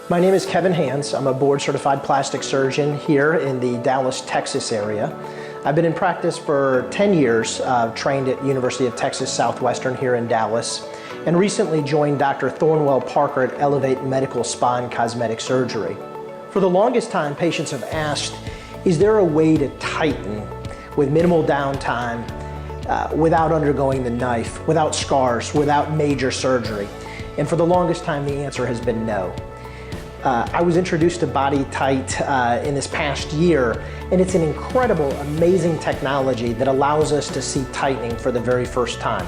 My name is Kevin Hanz. I'm a board-certified plastic surgeon here in the Dallas, Texas area. I've been in practice for 10 years, trained at University of Texas Southwestern here in Dallas, and recently joined Dr. Thornwell Parker at Elevate Medical Spa and Cosmetic Surgery. For the longest time, patients have asked, is there a way to tighten with minimal downtime, without undergoing the knife, without scars, without major surgery? And for the longest time, the answer has been no. I was introduced to BodyTite in this past year, and it's an incredible, amazing technology that allows us to see tightening for the very first time.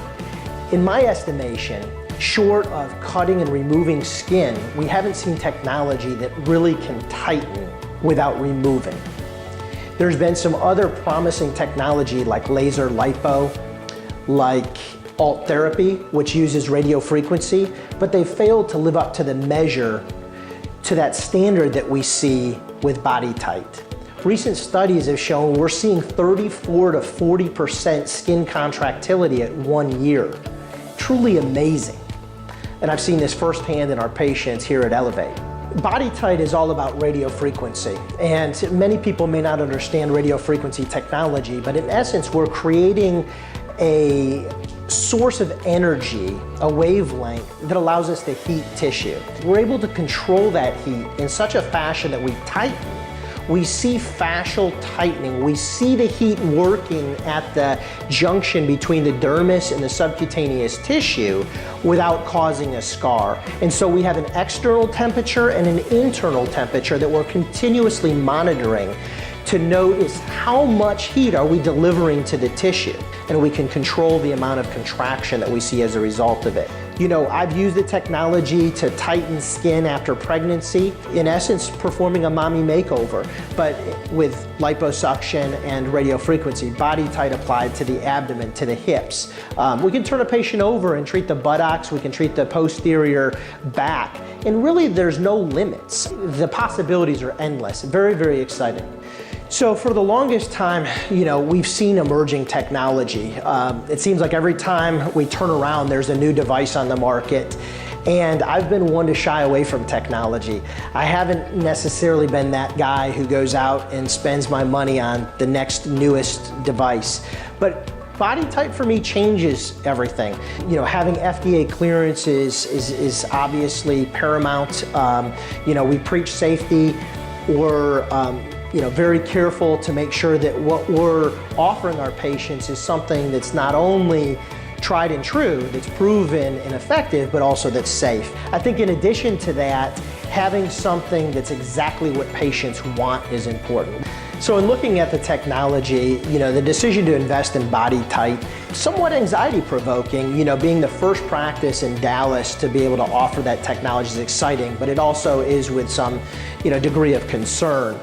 In my estimation, short of cutting and removing skin, we haven't seen technology that really can tighten without removing. There's been some other promising technology like laser lipo, like alt therapy, which uses radio frequency, but they failed to live up to the measure, to that standard that we see with BodyTite. Recent studies have shown we're seeing 34 to 40% skin contractility at 1 year. Truly amazing. And I've seen this firsthand in our patients here at Elevate. BodyTite is all about radio frequency, and many people may not understand radio frequency technology, but in essence, we're creating a source of energy, a wavelength that allows us to heat tissue. We're able to control that heat in such a fashion that we tighten. We see fascial tightening. We see the heat working at the junction between the dermis and the subcutaneous tissue without causing a scar. And so we have an external temperature and an internal temperature that we're continuously monitoring to notice how much heat are we delivering to the tissue, and we can control the amount of contraction that we see as a result of it. You know, I've used the technology to tighten skin after pregnancy, in essence performing a mommy makeover, but with liposuction and radio frequency. BodyTite applied to the abdomen, to the hips. We can turn a patient over and treat the buttocks, we can treat the posterior back, and really there's no limits. The possibilities are endless, very, very exciting. So for the longest time, you know, we've seen emerging technology. It seems like every time we turn around, there's a new device on the market. And I've been one to shy away from technology. I haven't necessarily been that guy who goes out and spends my money on the next newest device. But BodyTite for me changes everything. You know, having FDA clearance is obviously paramount. You know, we preach safety. We're you know, very careful to make sure that what we're offering our patients is something that's not only tried and true, that's proven and effective, but also that's safe. I think in addition to that, having something that's exactly what patients want is important. So in looking at the technology, you know, the decision to invest in BodyTite, somewhat anxiety provoking. You know, being the first practice in Dallas to be able to offer that technology is exciting, but it also is with some, you know, degree of concern.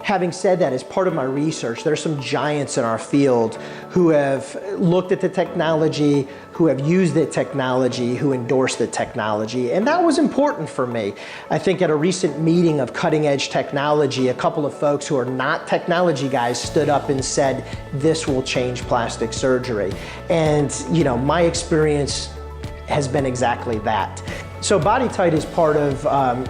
Having said that, as part of my research, there's some giants in our field who have looked at the technology, who have used the technology, who endorse the technology, and that was important for me. I think at a recent meeting of cutting edge technology, a couple of folks who are not technology guys stood up and said, this will change plastic surgery. And, you know, my experience has been exactly that. So BodyTite is part of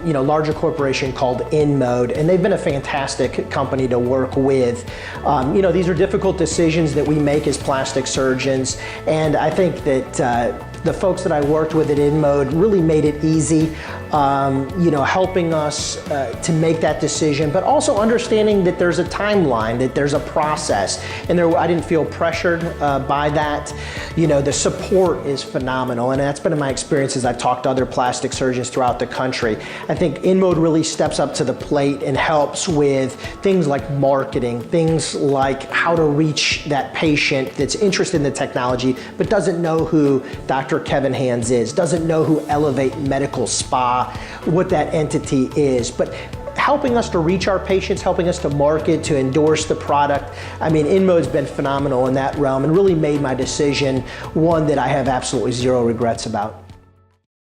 you know, larger corporation called InMode, and they've been a fantastic company to work with. You know, these are difficult decisions that we make as plastic surgeons, and I think that the folks that I worked with at InMode really made it easy, you know, helping us to make that decision, but also understanding that there's a timeline, that there's a process, and I didn't feel pressured by that. You know, the support is phenomenal, and that's been in my experience as I've talked to other plastic surgeons throughout the country. I think InMode really steps up to the plate and helps with things like marketing, things like how to reach that patient that's interested in the technology but doesn't know who Dr. Kevin Hanz is, doesn't know who Elevate Medical Spa, what that entity is, but helping us to reach our patients, helping us to market, to endorse the product. I mean, InMode's been phenomenal in that realm and really made my decision one that I have absolutely zero regrets about.